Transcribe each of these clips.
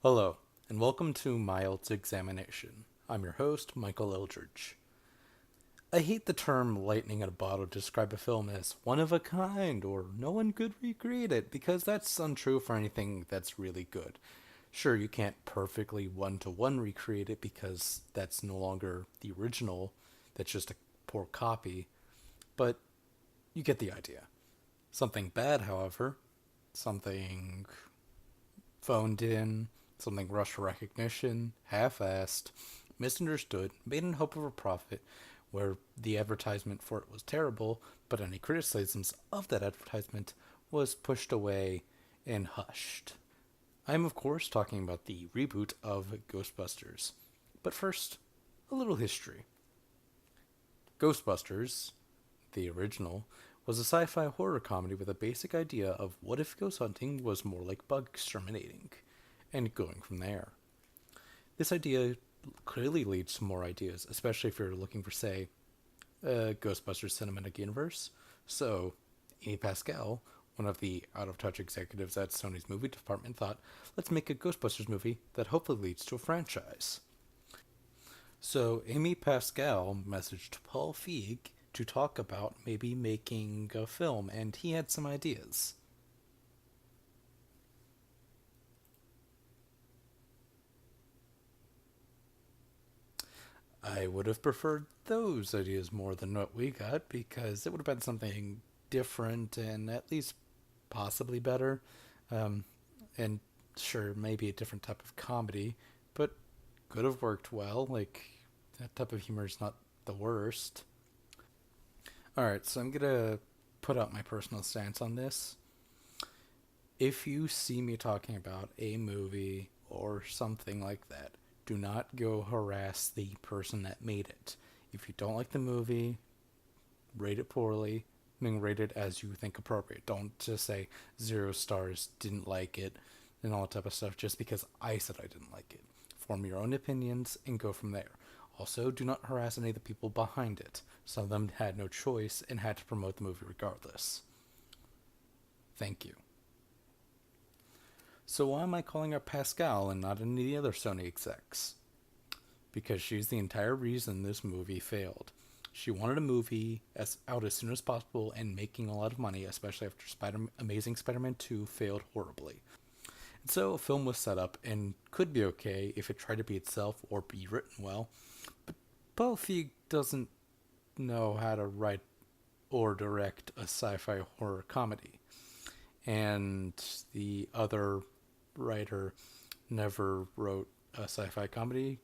Hello, and welcome to Mild's Examination. I'm your host, Michael Eldridge. I hate the term lightning in a bottle to describe a film as one of a kind or no one could recreate it because that's untrue for anything that's really good. Sure, you can't perfectly one-to-one recreate it because that's no longer the original, that's just a poor copy, but you get the idea. Something bad, however, something phoned in, something rushed for recognition, half-assed, misunderstood, made in hope of a profit, where the advertisement for it was terrible, but any criticisms of that advertisement was pushed away and hushed. I'm of course talking about the reboot of Ghostbusters. But first, a little history. Ghostbusters, the original, was a sci-fi horror comedy with a basic idea of what if ghost hunting was more like bug exterminating, and going from there. This idea clearly leads to more ideas, especially if you're looking for, say, a Ghostbusters cinematic universe. So, Amy Pascal, one of the out-of-touch executives at Sony's movie department, thought, let's make a Ghostbusters movie that hopefully leads to a franchise. So, Amy Pascal messaged Paul Feig to talk about maybe making a film, and he had some ideas. I would have preferred those ideas more than what we got because it would have been something different and at least possibly better. Um, and sure, maybe a different type of comedy, but could have worked well. Like, that type of humor is not the worst. Alright, so I'm gonna put out my personal stance on this. If you see me talking about a movie or something like that, do not go harass the person that made it. If you don't like the movie, rate it poorly. I mean, rate it as you think appropriate. Don't just say 0 stars, didn't like it, and all that type of stuff just because I said I didn't like it. Form your own opinions and go from there. Also, do not harass any of the people behind it. Some of them had no choice and had to promote the movie regardless. Thank you. So why am I calling her Pascal and not any of the other Sony execs? Because she's the entire reason this movie failed. She wanted a movie out as soon as possible and making a lot of money, especially after Amazing Spider-Man 2 failed horribly. And so a film was set up and could be okay if it tried to be itself or be written well, but Paul Feig doesn't know how to write or direct a sci-fi horror comedy. And the other writer never wrote a sci-fi comedy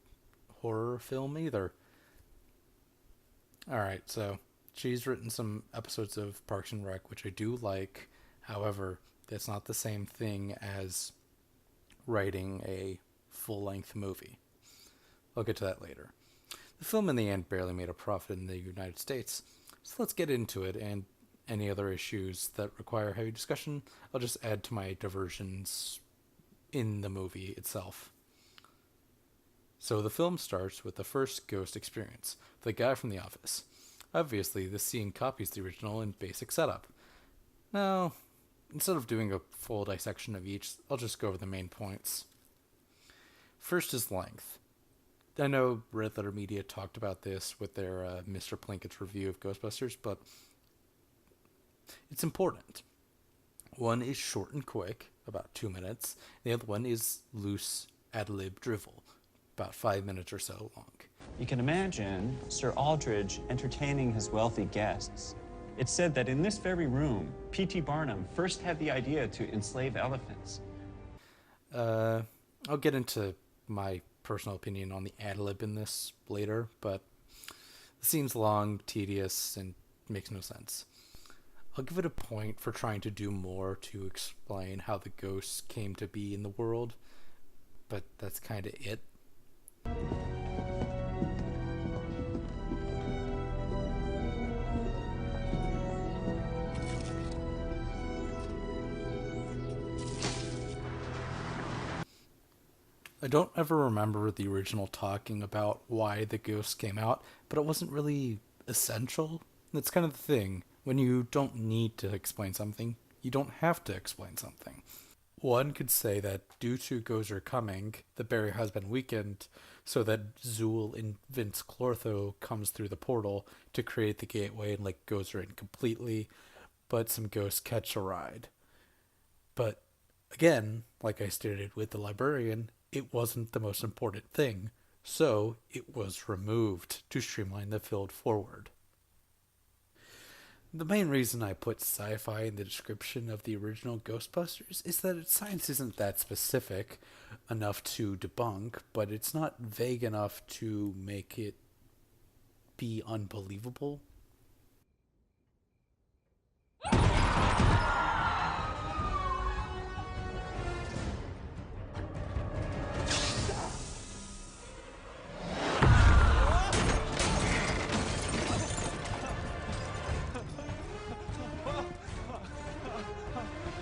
horror film either. Alright, so she's written some episodes of Parks and Rec, which I do like. However, that's not the same thing as writing a full-length movie. I'll get to that later. The film in the end barely made a profit in the United States, so let's get into it, and any other issues that require heavy discussion, I'll just add to my diversions in the movie itself. So the film starts with the first ghost experience, the guy from The Office. Obviously, this scene copies the original in basic setup. Now, instead of doing a full dissection of each, I'll just go over the main points. First is length. I know Red Letter Media talked about this with their Mr. Plinkett's review of Ghostbusters, but it's important. One is short and quick, about 2 minutes. The other one is loose ad-lib drivel, about 5 minutes or so long. You can imagine Sir Aldridge entertaining his wealthy guests. It's said that in this very room, P.T. Barnum first had the idea to enslave elephants. I'll get into my personal opinion on the ad-lib in this later, but the scene's long, tedious, and makes no sense. I'll give it a point for trying to do more to explain how the ghosts came to be in the world, but that's kind of it. I don't ever remember the original talking about why the ghosts came out, but it wasn't really essential. That's kind of the thing. When you don't need to explain something, you don't have to explain something. One could say that due to Gozer coming, the barrier has been weakened so that Zool invents Clortho comes through the portal to create the gateway and let Gozer in completely, but some ghosts catch a ride. But again, like I stated with the librarian, it wasn't the most important thing, so it was removed to streamline the field forward. The main reason I put sci-fi in the description of the original Ghostbusters is that science isn't that specific enough to debunk, but it's not vague enough to make it be unbelievable.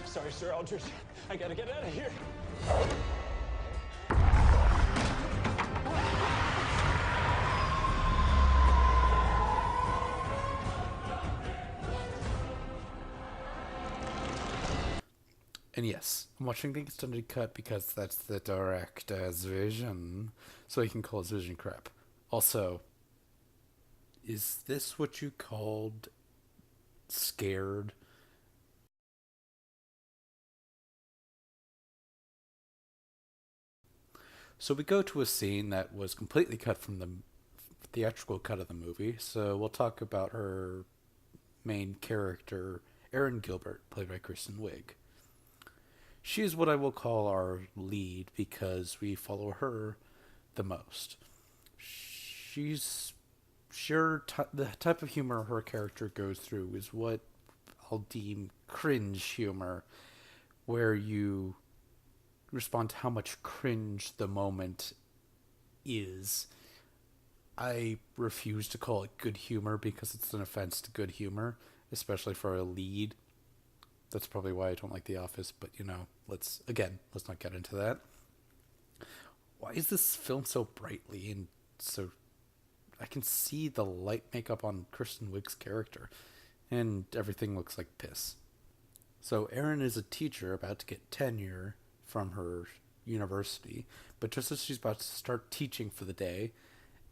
Sorry, Sir Aldrich. I gotta get out of here. And yes, I'm watching the extended cut because that's the director's vision, so he can call his vision crap. Also, is this what you called scared? So we go to a scene that was completely cut from the theatrical cut of the movie. So we'll talk about her main character, Erin Gilbert, played by Kristen Wiig. She is what I will call our lead because we follow her the most. She's the type of humor her character goes through is what I'll deem cringe humor, where you respond to how much cringe the moment is. I refuse to call it good humor because it's an offense to good humor, especially for a lead. That's probably why I don't like The Office, but let's not get into that. Why is this filmed so brightly and so I can see the light makeup on Kristen Wiig's character and everything looks like piss. So Erin is a teacher about to get tenure from her university, but just as she's about to start teaching for the day,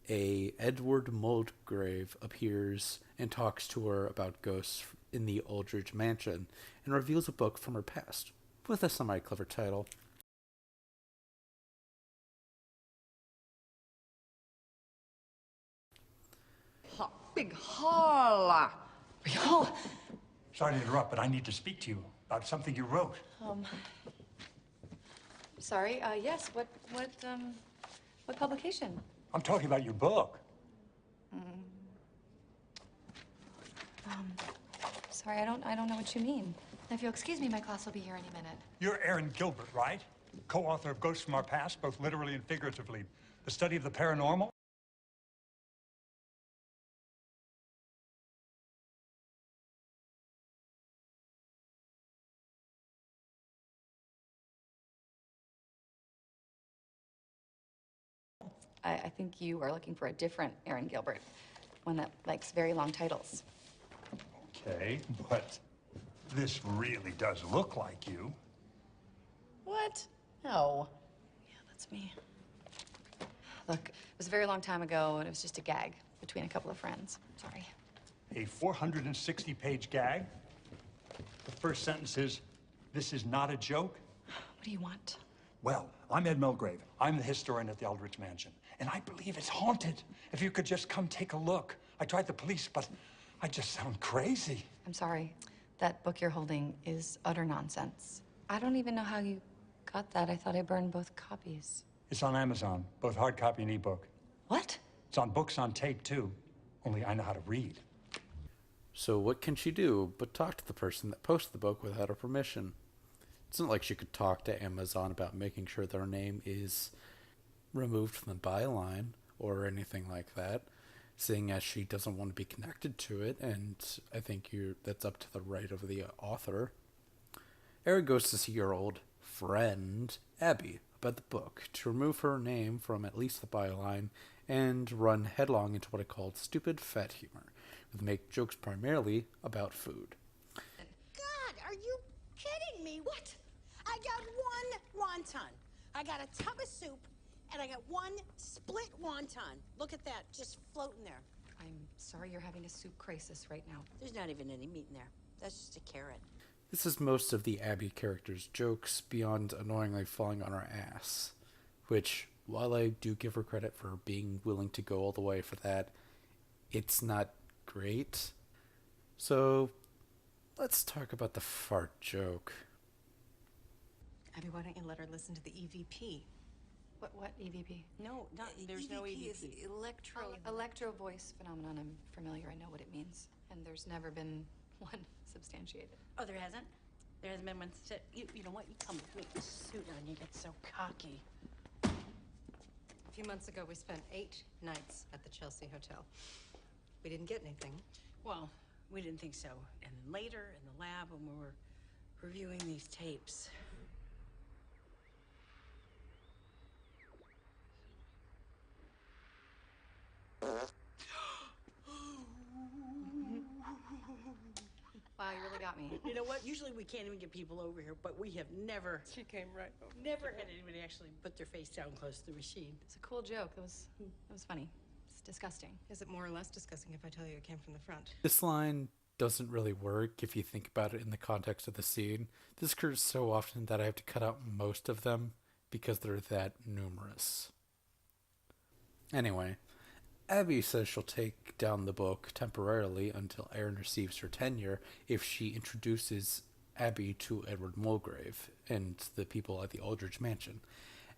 a Edward Mulgrave appears and talks to her about ghosts in the Aldrich mansion and reveals a book from her past with a semi-clever title. Big hall. Big hall. Sorry to interrupt, but I need to speak to you about something you wrote. Sorry. Yes. What publication? I'm talking about your book. Sorry, I don't know what you mean. If you'll excuse me, my class will be here any minute. You're Erin Gilbert, right? Co-author of Ghosts from Our Past, both literally and figuratively. The study of the paranormal? I think you are looking for a different Erin Gilbert, one that likes very long titles. Okay, but this really does look like you. What? No. Yeah, that's me. Look, it was a very long time ago, and it was just a gag between a couple of friends. Sorry. A 460-page gag. The first sentence is, "This is not a joke." What do you want? Well, I'm Ed Mulgrave. I'm the historian at the Aldrich Mansion, and I believe it's haunted. If you could just come take a look. I tried the police, but I just sound crazy. I'm sorry. That book you're holding is utter nonsense. I don't even know how you got that. I thought I burned both copies. It's on Amazon, both hard copy and ebook. What? It's on books on tape, too. Only I know how to read. So what can she do but talk to the person that posted the book without her permission? It's not like she could talk to Amazon about making sure their name is removed from the byline or anything like that, seeing as she doesn't want to be connected to it, and I think that's up to the right of the author. Eric goes to see her old friend, Abby, about the book, to remove her name from at least the byline and run headlong into what I called stupid fat humor, with make jokes primarily about food. God, are you kidding me? What? I got one wonton. I got a tub of soup, and I got one split wonton. Look at that, just floating there. I'm sorry you're having a soup crisis right now. There's not even any meat in there. That's just a carrot. This is most of the Abby character's jokes beyond annoyingly falling on her ass. Which, while I do give her credit for being willing to go all the way for that, it's not great. So, let's talk about the fart joke. Abby, why don't you let her listen to the EVP? What EVP? No, there's no EVP. Is electro voice phenomenon. I'm familiar. I know what it means. And there's never been one substantiated. Oh, there hasn't? There hasn't been one. You know what? You come with me with this suit on. You get so cocky. A few months ago, we spent 8 nights at the Chelsea Hotel. We didn't get anything. Well, we didn't think so. And then later in the lab when we were reviewing these tapes. Wow, you really got me. You know what? Usually we can't even get people over here, but we have never, She came right over. never had anybody actually put their face down close to the machine. It's a cool joke. That was funny. It's disgusting. Is it more or less disgusting if I tell you it came from the front? This line doesn't really work if you think about it in the context of the scene. This occurs so often that I have to cut out most of them because they're that numerous. Anyway, Abby says she'll take down the book temporarily until Erin receives her tenure if she introduces Abby to Edward Mulgrave and the people at the Aldrich Mansion.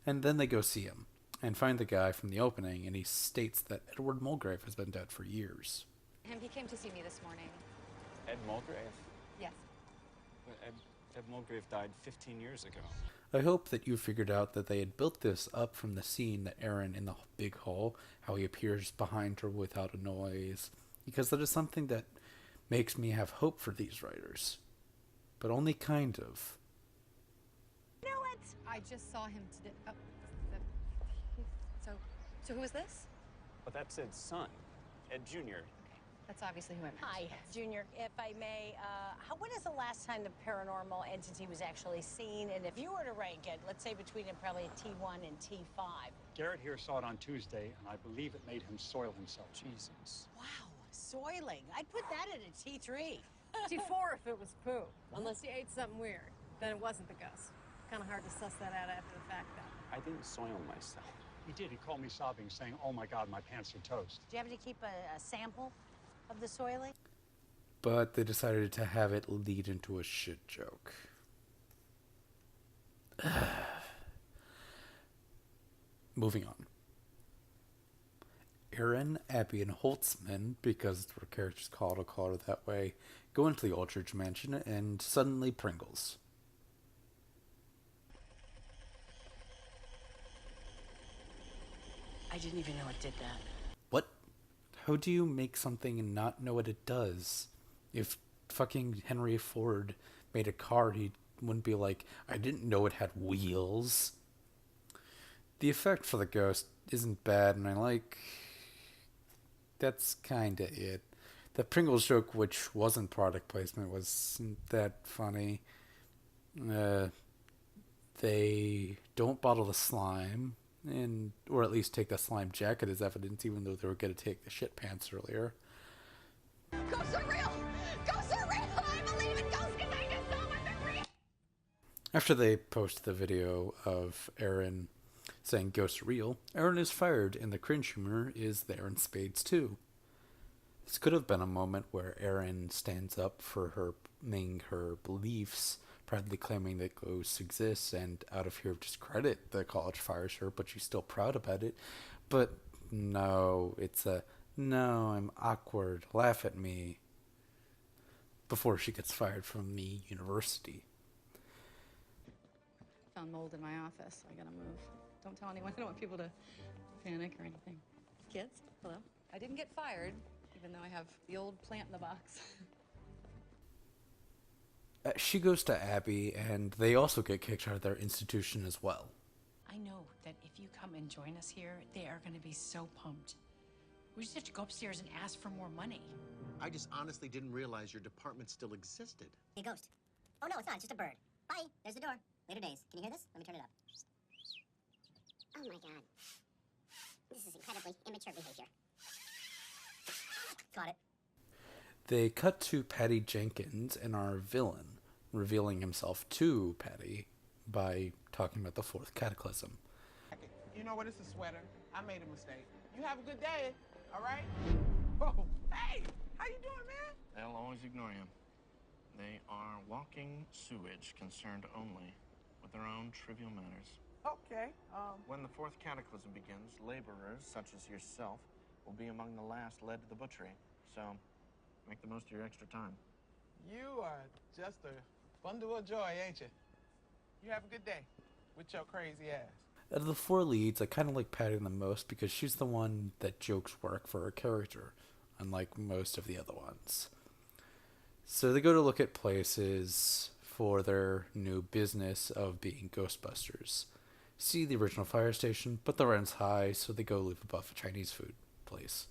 And then they go see him and find the guy from the opening, and he states that Edward Mulgrave has been dead for years. He came to see me this morning. Ed Mulgrave? Yes. But Ed Mulgrave died 15 years ago. I hope that you figured out that they had built this up from the scene that Erin in the big hall, how he appears behind her without a noise, because that is something that makes me have hope for these writers. But only kind of. Knew it! I just saw him today. Oh, so who is this? But that's Ed's son, Ed Jr. That's obviously who I meant. Hi, Junior. If I may, when is the last time the paranormal entity was actually seen? And if you were to rank it, let's say between probably a T1 and T5. Garrett here saw it on Tuesday, and I believe it made him soil himself. Jesus. Wow, soiling. I'd put that at a T3. T4 if it was poo. Unless you ate something weird. Then it wasn't the ghost. Kind of hard to suss that out after the fact, though. I didn't soil myself. He did. He called me sobbing, saying, "Oh my God, my pants are toast." Do you have to keep a sample of the soiling? But they decided to have it lead into a shit joke. Moving on. Erin, Abby, and Holtzman, because their characters call her that way, go into the Aldrich Mansion, and suddenly Pringles. I didn't even know it did that. What? How do you make something and not know what it does? If fucking Henry Ford made a car, he wouldn't be like, I didn't know it had wheels. The effect for the ghost isn't bad, and I like... That's kinda it. The Pringles joke, which wasn't product placement, wasn't that funny. They don't bottle the slime, or at least take the slime jacket as evidence, even though they were going to take the shit pants earlier. Ghosts are real! Ghosts are real! I believe in ghosts because I just saw one. They're real! After they post the video of Erin saying ghosts are real, Erin is fired, and the cringe humor is there in spades too. This could have been a moment where Erin stands up for her beliefs, proudly claiming that ghosts exist, and out of fear of discredit, the college fires her, but she's still proud about it. But no, it's a, no, I'm awkward, laugh at me, before she gets fired from the university. Found mold in my office. I gotta move. Don't tell anyone. I don't want people to panic or anything. Kids, hello? I didn't get fired, even though I have the old plant in the box. She goes to Abby, and they also get kicked out of their institution as well. I know that if you come and join us here, they are going to be so pumped. We just have to go upstairs and ask for more money. I just honestly didn't realize your department still existed. A ghost. Oh, no, it's not. It's just a bird. Bye. There's the door. Later days. Can you hear this? Let me turn it up. Oh my god. This is incredibly immature behavior. Got it. They cut to Patty Jenkins and our villain, revealing himself to Patty by talking about the fourth cataclysm. You know what? It's a sweater. I made a mistake. You have a good day, all right? Oh, hey! How you doing, man? They'll always ignore you. They are walking sewage concerned only with their own trivial matters. Okay, When the fourth cataclysm begins, laborers such as yourself will be among the last led to the butchery. So, make the most of your extra time. you are just a bundle of joy, ain't you? You have a good day with your crazy ass. Out of the four leads, I kind of like Patty the most because she's the one that jokes work for her character, unlike most of the other ones. So they go to look at places for their new business of being Ghostbusters. See the original fire station, but the rent's high, so they go live above a Chinese food place.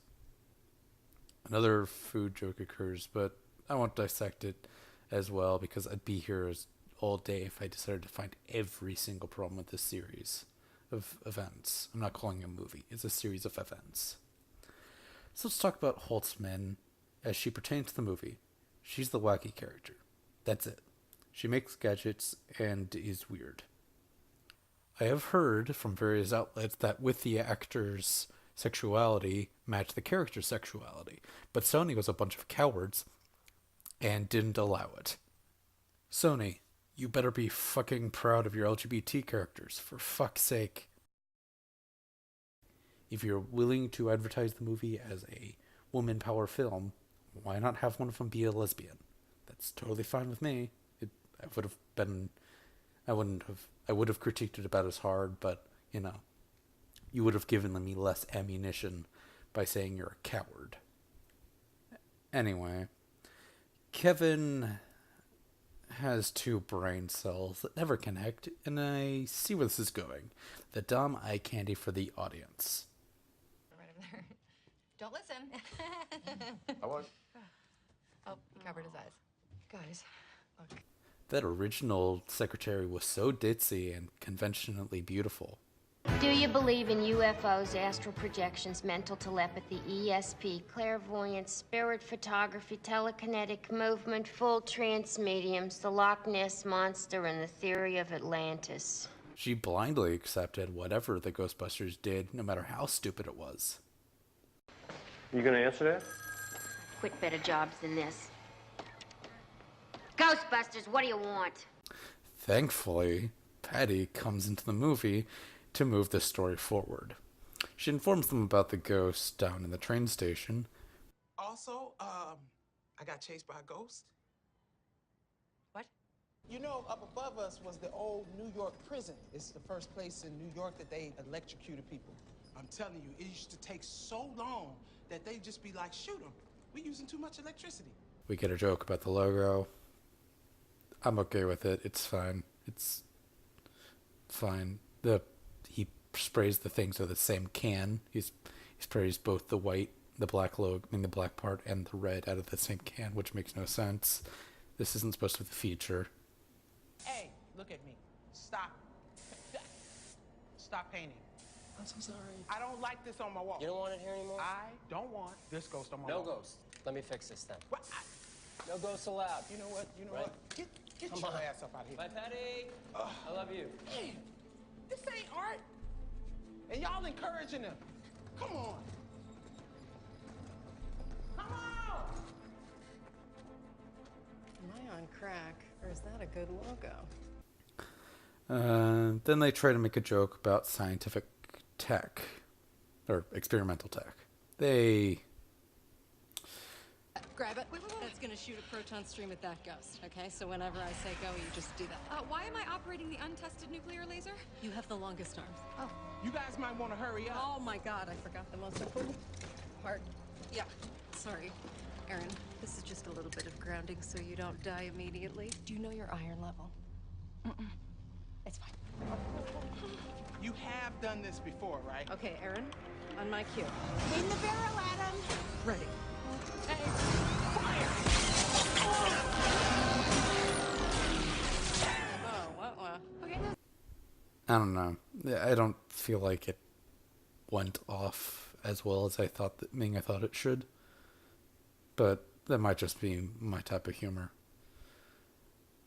Another food joke occurs, but I won't dissect it as well because I'd be here all day if I decided to find every single problem with this series of events. I'm not calling it a movie, it's a series of events. So let's talk about Holtzman as she pertains to the movie. She's the wacky character. That's it. She makes gadgets and is weird. I have heard from various outlets that with the actor's sexuality match the character's sexuality, but Sony was a bunch of cowards and didn't allow it. Sony, you better be fucking proud of your LGBT characters, for fuck's sake. If you're willing to advertise the movie as a woman power film, why not have one of them be a lesbian? That's totally fine with me. I would have critiqued it about as hard, but, you would have given me less ammunition by saying you're a coward. Anyway, Kevin has two brain cells that never connect, and I see where this is going. The dumb eye candy for the audience. Right over there. Don't listen. I was. Oh, he covered his eyes. Guys, look. That original secretary was so ditzy and conventionally beautiful. Do you believe in UFOs, astral projections, mental telepathy, ESP, clairvoyance, spirit photography, telekinetic movement, full trance mediums, the Loch Ness Monster, and the theory of Atlantis? She blindly accepted whatever the Ghostbusters did, no matter how stupid it was. You gonna answer that? Quit better jobs than this. Ghostbusters, what do you want? Thankfully, Patty comes into the movie to move the story forward. She informs them about the ghost down in the train station. Also, I got chased by a ghost. What? You know, up above us was the old New York prison. It's the first place in New York that they electrocuted people. I'm telling you, it used to take so long that they'd just be like, shoot them. We're using too much electricity. We get a joke about the logo. I'm okay with it. It's fine. It's fine. He sprays the things with the same can. He sprays both the black logo, the black part, and the red out of the same can, which makes no sense. This isn't supposed to be the feature. Hey, look at me. Stop. Stop painting. I'm so sorry. I don't like this on my wall. You don't want it here anymore? I don't want this ghost on my wall. No ghost. Let me fix this then. What? No ghosts allowed. You know what? Right. Get Come your on. ass up out of here. Bye, Patty. I love you. Man, this ain't art. And y'all encouraging them. Come on. Come on! Am I on crack, or is that a good logo? Then they try to make a joke about scientific tech, or experimental tech. They... Grab it. That's gonna shoot a proton stream at that ghost, okay? So whenever I say go, you just do that. Why am I operating the untested nuclear laser? You have the longest arms. Oh. You guys might want to hurry up. Oh my God, I forgot the most important part. Yeah, sorry. Aaron, this is just a little bit of grounding so you don't die immediately. Do you know your iron level? It's fine. You have done this before, right? Okay, Aaron, on my cue. In the barrel, Adam. Ready. Hey, fire! Oh, what? Okay. I don't know. I don't feel like it went off as well as I thought it should. But that might just be my type of humor.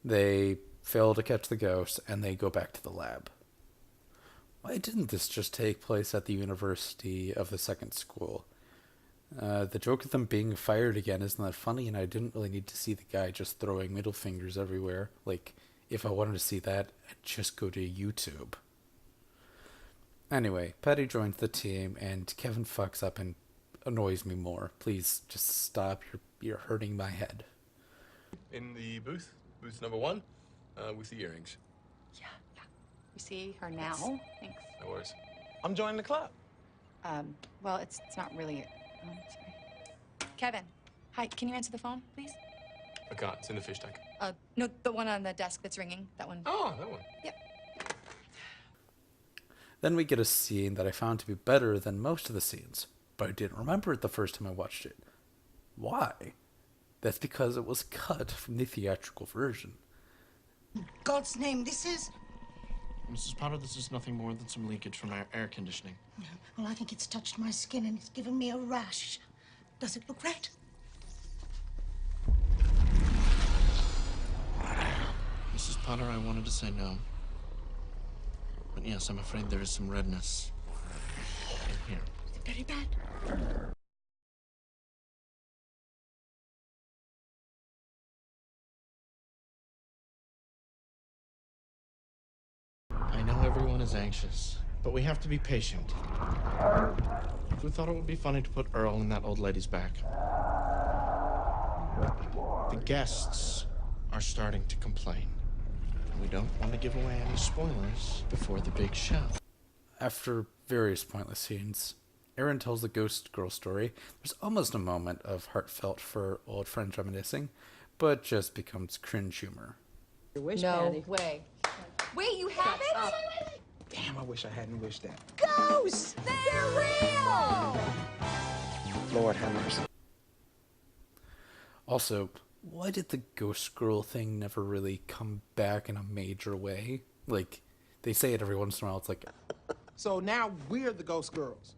They fail to catch the ghost, and they go back to the lab. Why didn't this just take place at the university of the second school? The joke of them being fired again isn't that funny, and I didn't really need to see the guy just throwing middle fingers everywhere. Like, if I wanted to see that, I'd just go to YouTube. Anyway, Patty joins the team, and Kevin fucks up and annoys me more. Please, just stop. You're hurting my head. In the booth number 1, with the earrings. Yeah. You see her now? Thanks. No worries. I'm joining the club. Well, it's not really... Oh, sorry. Kevin, hi, can you answer the phone, please? I can't. It's in the fish tank. No, the one on the desk that's ringing. That one. Oh, that one. Yep. Then we get a scene that I found to be better than most of the scenes, but I didn't remember it the first time I watched it. Why? That's because it was cut from the theatrical version. God's name, this is... Mrs. Potter, this is nothing more than some leakage from our air conditioning. Well, I think it's touched my skin and it's given me a rash. Does it look red? Mrs. Potter, I wanted to say no. But yes, I'm afraid there is some redness in here. Is it very bad? I know everyone is anxious, but we have to be patient. We thought it would be funny to put Earl in that old lady's back. The guests are starting to complain. We don't want to give away any spoilers before the big show. After various pointless scenes, Aaron tells the ghost girl story. There's almost a moment of heartfelt for old friends reminiscing, but just becomes cringe humor. No way. Wait, you haven't? Damn, I wish I hadn't wished that. Ghosts! They're real! Lord have mercy. Also, why did the ghost girl thing never really come back in a major way? Like, they say it every once in a while, it's like... So now we're the ghost girls.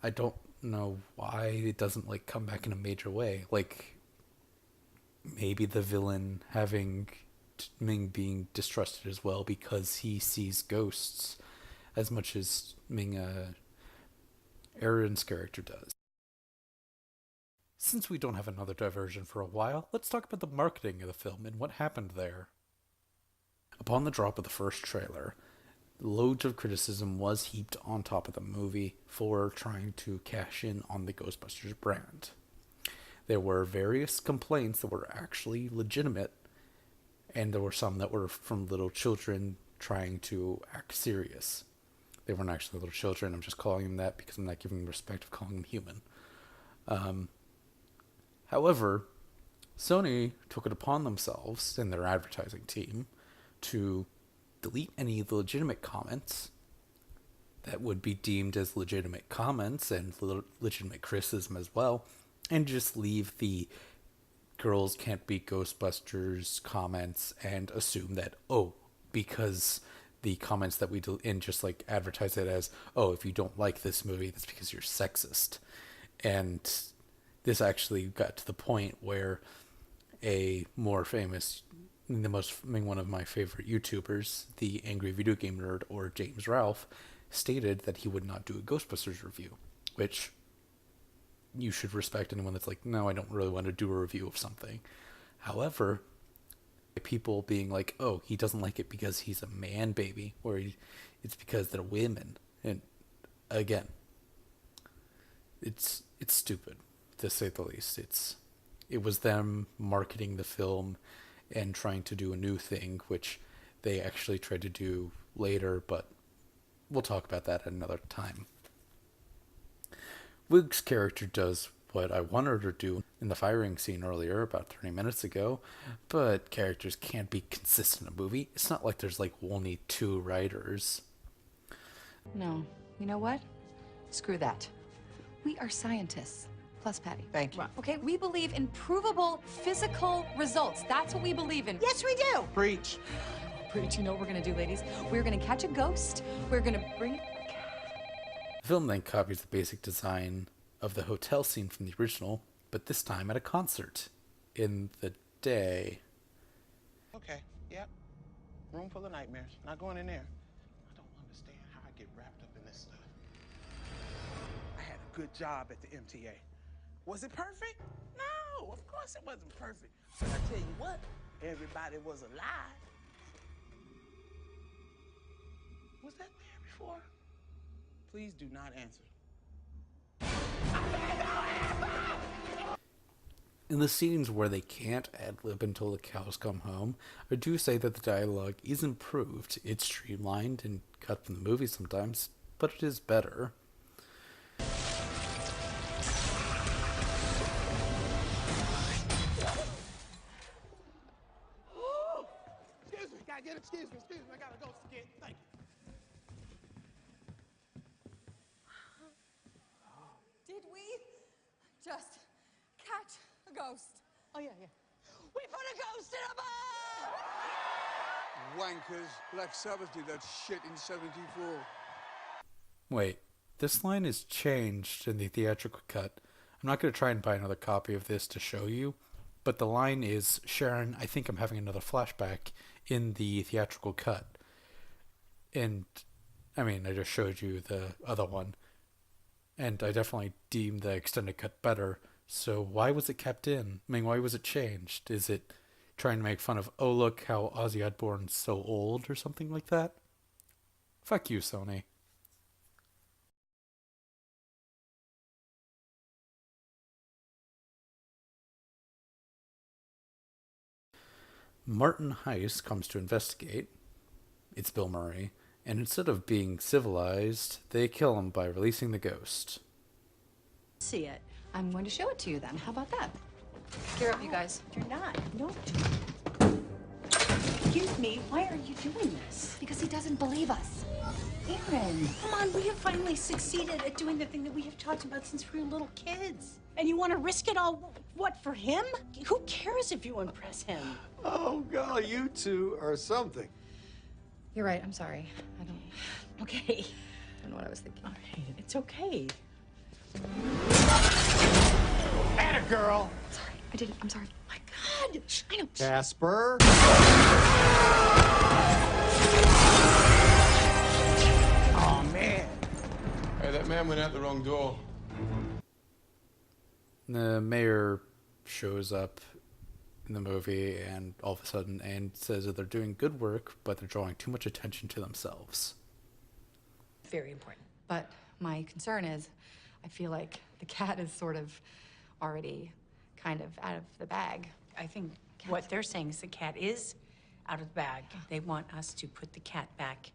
I don't know why it doesn't, like, come back in a major way. Like, maybe the villain having Ming being distrusted as well because he sees ghosts as much as Aaron's character does. Since we don't have another diversion for a while, let's talk about the marketing of the film and what happened there. Upon the drop of the first trailer, loads of criticism was heaped on top of the movie for trying to cash in on the Ghostbusters brand. There were various complaints that were actually legitimate, and there were some that were from little children trying to act serious. They weren't actually little children, I'm just calling them that because I'm not giving them respect of calling them human. However, Sony took it upon themselves and their advertising team to delete any of the legitimate comments that would be deemed as legitimate comments and legitimate criticism as well, and just leave the girls can't be Ghostbusters comments and assume that, because the comments that we do, and just like advertise it as, if you don't like this movie, that's because you're sexist. And this actually got to the point where a more famous, one of my favorite YouTubers, the Angry Video Game Nerd, or James Ralph, stated that he would not do a Ghostbusters review, which you should respect anyone that's like, no, I don't really want to do a review of something. However, people being like, he doesn't like it because he's a man baby, or it's because they're women. And again, it's stupid, to say the least. It was them marketing the film and trying to do a new thing, which they actually tried to do later, but we'll talk about that at another time. Wig's character does what I wanted her to do in the firing scene earlier, about 30 minutes ago, but characters can't be consistent in a movie. It's not like there's like only 2 writers. No. You know what? Screw that. We are scientists. Plus Patty. Thank you. Okay, we believe in provable physical results. That's what we believe in. Yes, we do. Preach. Preach, you know what we're gonna do, ladies? We're gonna catch a ghost. We're gonna bring. The film then copies the basic design of the hotel scene from the original, but this time at a concert in the day. Okay, yep. Room full of nightmares. Not going in there. I don't understand how I get wrapped up in this stuff. I had a good job at the MTA. Was it perfect? No, of course it wasn't perfect. But I tell you what, everybody was alive. Was that there before? Please do not answer. In the scenes where they can't ad-lib until the cows come home, I do say that the dialogue is improved. It's streamlined and cut from the movie sometimes, but it is better. Excuse me, gotta get it. Excuse me, I gotta go get. Thank you. Did we just catch a ghost? Oh, yeah. We put a ghost in a bar! Wankers. Black Sabbath did that shit in 74. Wait, this line is changed in the theatrical cut. I'm not going to try and buy another copy of this to show you, but the line is, Sharon, I think I'm having another flashback, in the theatrical cut. And, I mean, I just showed you the other one. And I definitely deem the extended cut better. So why was it kept in? I mean, why was it changed? Is it trying to make fun of, oh, look how Ozzy Osbourne's so old or something like that? Fuck you, Sony. Martin Heiss comes to investigate. It's Bill Murray. And instead of being civilized, they kill him by releasing the ghost. See it. I'm going to show it to you then. How about that? Gear up, you guys. You're not. No. Excuse me, why are you doing this? Because he doesn't believe us. Aaron, come on, we have finally succeeded at doing the thing that we have talked about since we were little kids. And you want to risk it all, what, for him? Who cares if you impress him? Oh, golly, you two are something. You're right. I'm sorry. I don't Okay. know what I was thinking. All right, it's okay. Atta girl. Sorry. I didn't. I'm sorry. My God. I know. Casper. Oh, man. Hey, that man went out the wrong door. The mayor shows up in the movie and all of a sudden and says that they're doing good work, but they're drawing too much attention to themselves. Very important. But my concern is, I feel like the cat is sort of already kind of out of the bag. I think what they're saying is the cat is out of the bag. They want us to put the cat back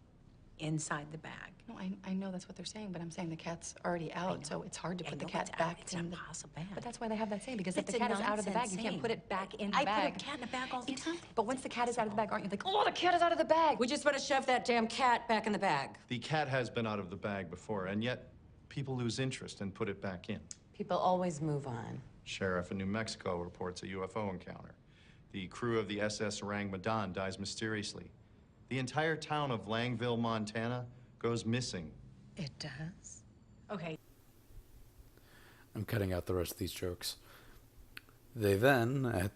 inside the bag. No, I know that's what they're saying, but I'm saying the cat's already out, so it's hard to put the cat it's back It's in not the possible. But that's why they have that saying, because if It's the cat a is out of the bag, you nonsense can't put saying. it back in the I bag. put a cat in a bag all the time. But once the cat is out of the bag, aren't you like, oh, the cat is out of the bag? We just want to shove that damn cat back in the bag. The cat has been out of the bag before, and yet people lose interest and put it back in. People always move on. Sheriff in New Mexico reports a UFO encounter. The crew of the SS Orang Medan dies mysteriously. The entire town of Langville, Montana goes missing. It does? Okay. I'm cutting out the rest of these jokes. They then, at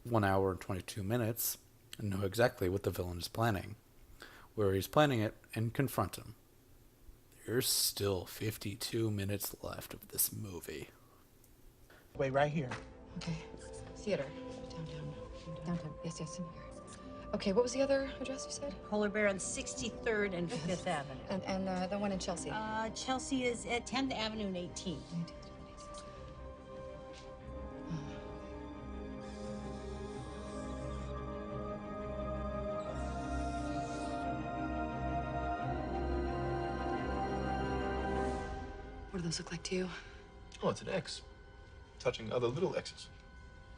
1 hour and 22 minutes, know exactly what the villain is planning, where he's planning it, and confront him. There's still 52 minutes left of this movie. Wait, right here. Okay. Theater. Downtown. Yes, in here. Okay, what was the other address you said? Polar Bear on 63rd and 5th Avenue. And the one in Chelsea? Chelsea is at 10th Avenue and 18th. What do those look like to you? Oh, it's an X. Touching other little X's.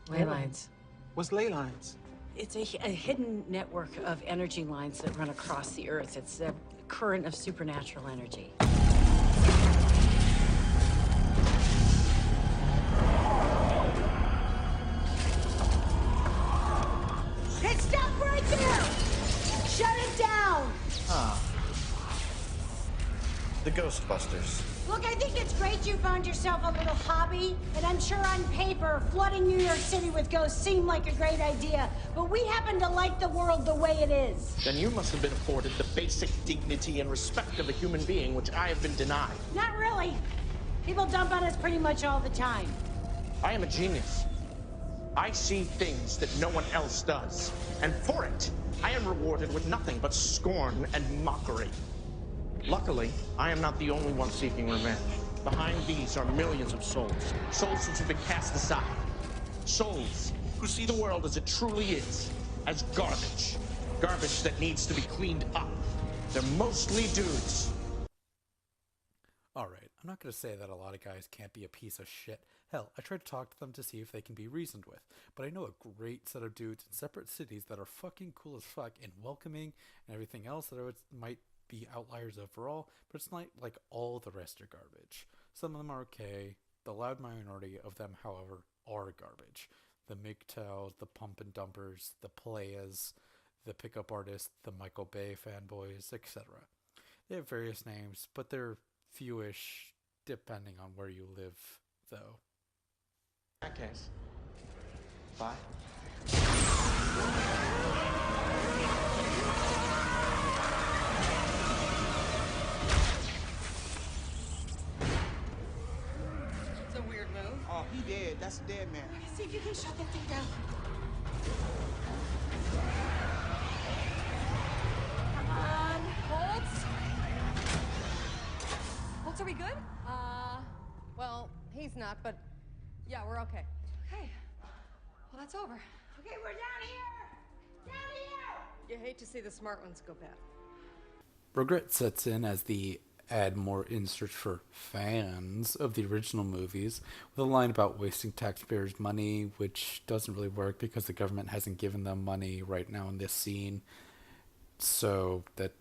Ley lines. What's ley lines? It's a hidden network of energy lines that run across the Earth. It's a current of supernatural energy. The Ghostbusters. Look, I think it's great you found yourself a little hobby, and I'm sure on paper, flooding New York City with ghosts seemed like a great idea, but we happen to like the world the way it is. Then you must have been afforded the basic dignity and respect of a human being, which I have been denied. Not really. People dump on us pretty much all the time. I am a genius. I see things that no one else does. And for it, I am rewarded with nothing but scorn and mockery. Luckily, I am not the only one seeking revenge. Behind these are millions of souls. Souls which have been cast aside. Souls who see the world as it truly is. As garbage. Garbage that needs to be cleaned up. They're mostly dudes. Alright, I'm not going to say that a lot of guys can't be a piece of shit. Hell, I try to talk to them to see if they can be reasoned with. But I know a great set of dudes in separate cities that are fucking cool as fuck and welcoming and everything else that might be outliers overall, but it's not like all the rest are garbage. Some of them are okay. The loud minority of them, however, are garbage. The MGTOW, the pump and dumpers, the playas, the pickup artists, the Michael Bay fanboys, etc. They have various names, but they're fewish depending on where you live, though. In that case, bye. It's a weird move. Oh, he dead. That's a dead man. See if you can shut that thing down. Come on, Holtz. Holtz, are we good? Well, he's not, but yeah, we're okay. Okay. Well, that's over. Okay, we're down here! Down here! You hate to see the smart ones go bad. Regret sets in as the add more inserts for fans of the original movies, with a line about wasting taxpayers' money, which doesn't really work because the government hasn't given them money right now in this scene, so that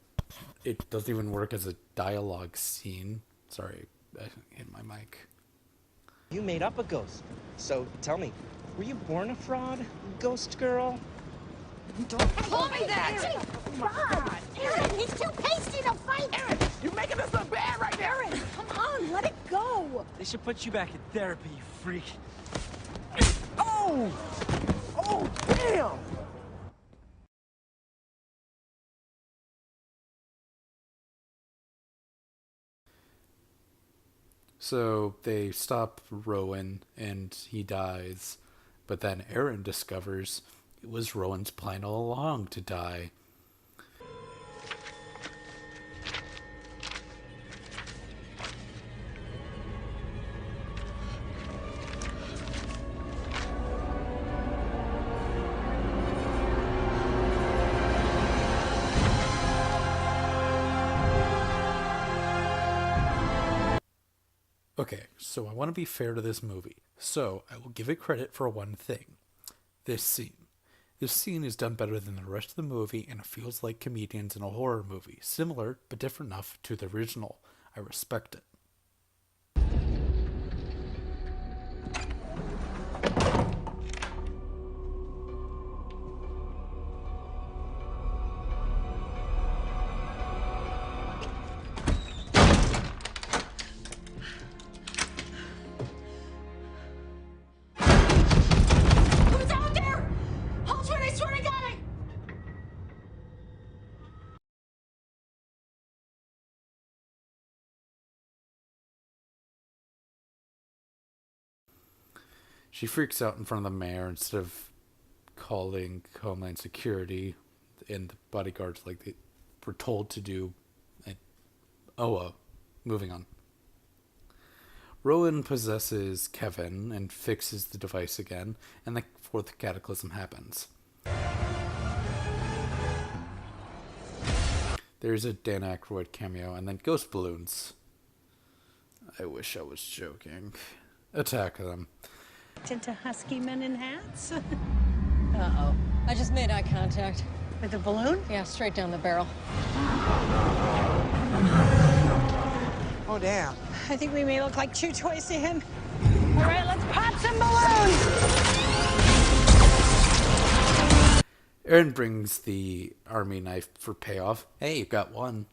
it doesn't even work as a dialogue scene. Sorry, I hit my mic. You made up a ghost. So tell me, were you born a fraud, ghost girl? Don't call me that! God! Aaron, he's too pasty to fight! Aaron, you're making this look bad right now! Aaron, come on, let it go! They should put you back in therapy, you freak. Oh! Oh, damn! So they stop Rowan and he dies, but then Aaron discovers it was Rowan's plan all along to die. Okay, so I want to be fair to this movie, so I will give it credit for one thing. This scene. This scene is done better than the rest of the movie, and it feels like comedians in a horror movie, similar but different enough to the original. I respect it. Who's out there? Holtzman, I swear to God, She freaks out in front of the mayor instead of calling Homeland Security and the bodyguards like they were told to do. And, moving on. Rowan possesses Kevin and fixes the device again, and the fourth cataclysm happens. There's a Dan Aykroyd cameo, and then ghost balloons. I wish I was joking. Attack them. Into husky men in hats? Uh-oh. I just made eye contact. With the balloon? Yeah, straight down the barrel. Oh, damn. I think we may look like chew toys to him. All right, let's pop some balloons! Aaron brings the army knife for payoff. Hey, you got one.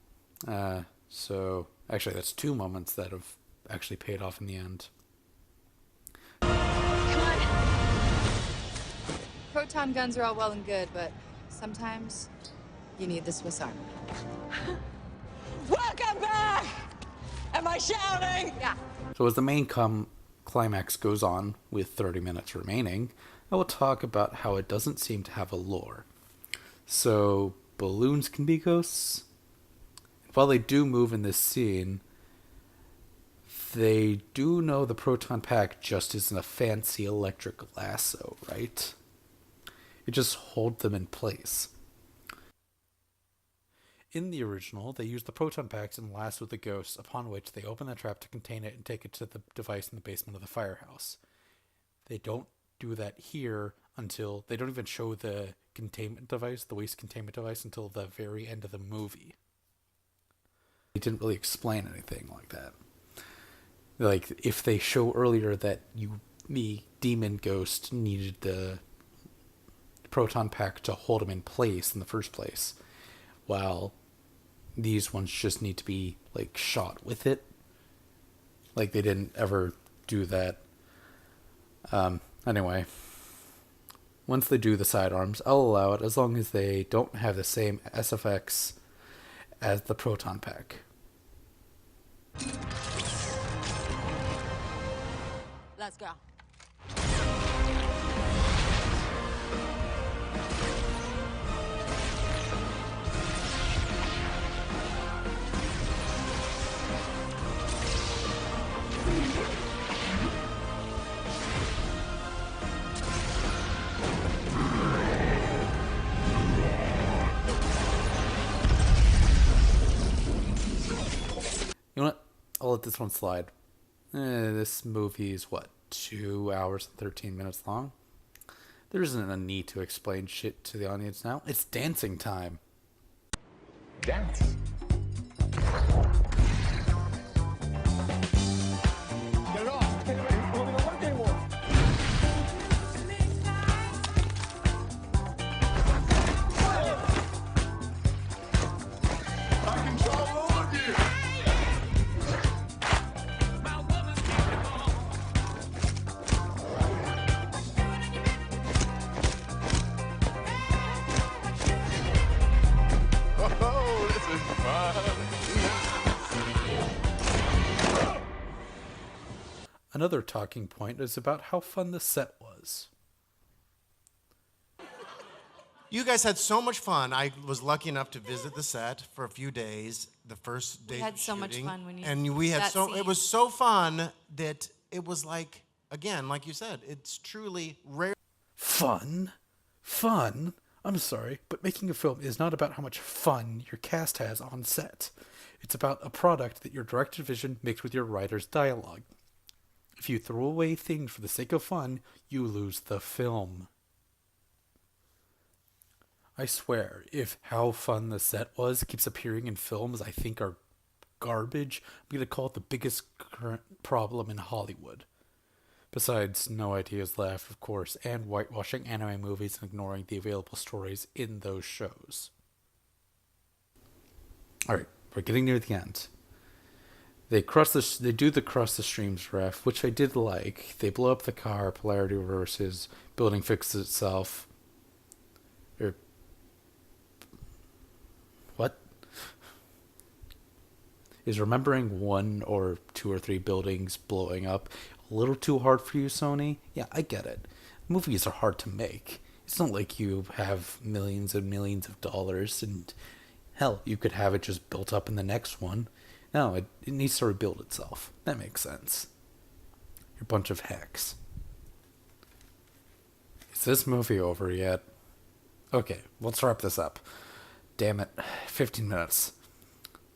So Actually, that's two moments that have actually paid off in the end. Proton guns are all well and good, but sometimes you need the Swiss Army. Welcome back! Am I shouting? Yeah. So as the main climax goes on, with 30 minutes remaining, I will talk about how it doesn't seem to have a lore. So, balloons can be ghosts. While they do move in this scene, they do know the proton pack just isn't a fancy electric lasso, right? It just holds them in place. In the original, they use the proton packs and lasso the ghosts, upon which they open the trap to contain it and take it to the device in the basement of the firehouse. They don't do that here until they don't even show the containment device, the waste containment device, until the very end of the movie. They didn't really explain anything like that. Like, if they show earlier that the demon ghost needed the proton pack to hold him in place in the first place, while these ones just need to be, like, shot with it. Like, they didn't ever do that. Anyway, once they do the sidearms, I'll allow it as long as they don't have the same SFX as the proton pack. Let's go. You know what? I'll let this one slide. This movie is, 2 hours and 13 minutes long? There isn't a need to explain shit to the audience now. It's dancing time. Dance. Get it off. Get it ready. We're gonna work anymore. I control all of you. Oh, this is fun. Another talking point is about how fun the set was. You guys had so much fun. I was lucky enough to visit the set for a few days. The first day We had of so much shooting. fun when you- And we had that so scene. it was so fun that it was like, again, like you said, it's truly rare. Fun? Fun? I'm sorry, but making a film is not about how much fun your cast has on set. It's about a product that your director vision mixed with your writer's dialogue. If you throw away things for the sake of fun, you lose the film. I swear, if how fun the set was keeps appearing in films I think are garbage, I'm going to call it the biggest current problem in Hollywood. Besides, no ideas left, of course, and whitewashing anime movies and ignoring the available stories in those shows. Alright, we're getting near the end. They do the cross the streams ref, which I did like. They blow up the car, polarity reverses, building fixes itself. What? Is remembering one or two or three buildings blowing up a little too hard for you, Sony? Yeah, I get it. Movies are hard to make. It's not like you have millions and millions of dollars, and hell, you could have it just built up in the next one. No, it needs to rebuild itself. That makes sense. You're a bunch of hacks. Is this movie over yet? Okay, let's wrap this up. Damn it, 15 minutes.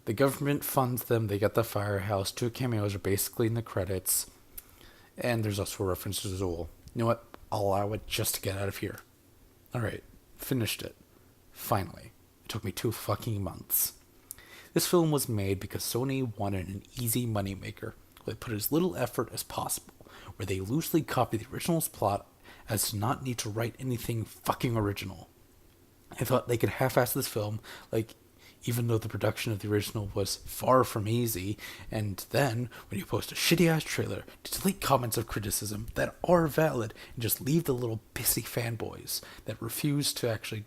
The government funds them, they get the firehouse, 2 cameos are basically in the credits, and there's also a reference to Zool. You know what? I'll allow it just to get out of here. Alright, finished it. Finally. It took me 2 fucking months. This film was made because Sony wanted an easy moneymaker, where they put as little effort as possible, where they loosely copied the original's plot as to not need to write anything fucking original. I thought they could half-ass this film, like, even though the production of the original was far from easy. And then, when you post a shitty-ass trailer to delete comments of criticism that are valid and just leave the little pissy fanboys that refuse to actually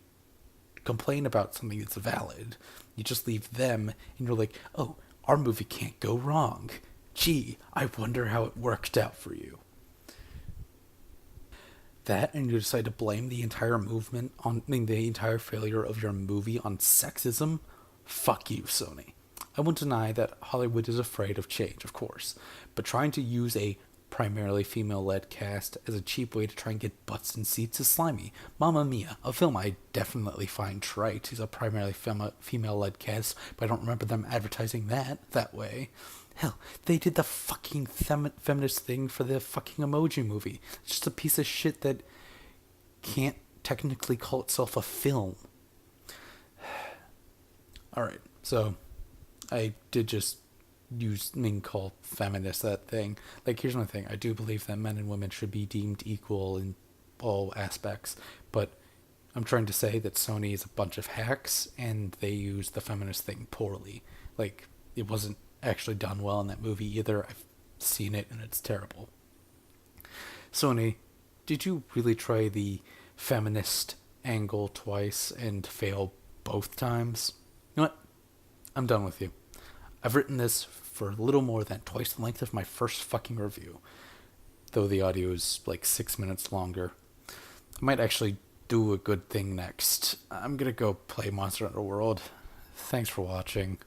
complain about something that's valid, you just leave them and you're like, oh, our movie can't go wrong. Gee, I wonder how it worked out for you. That, and you decide to blame the entire movement on the entire failure of your movie on sexism. Fuck you, Sony. I won't deny that Hollywood is afraid of change, of course, but trying to use a primarily female-led cast as a cheap way to try and get butts in seats is slimy. Mamma Mia, a film I definitely find trite, is a primarily female-led cast, but I don't remember them advertising that way. Hell, they did the fucking feminist thing for the fucking Emoji Movie. It's just a piece of shit that can't technically call itself a film. Alright, so I did just call feminist that thing. Like, here's my thing. I do believe that men and women should be deemed equal in all aspects, but I'm trying to say that Sony is a bunch of hacks and they use the feminist thing poorly. Like, it wasn't actually done well in that movie either. I've seen it and it's terrible. Sony, did you really try the feminist angle twice and fail both times? You know what? I'm done with you. I've written this for a little more than twice the length of my first fucking review, though the audio is like 6 minutes longer. I might actually do a good thing next. I'm gonna go play Monster Hunter World. Thanks for watching.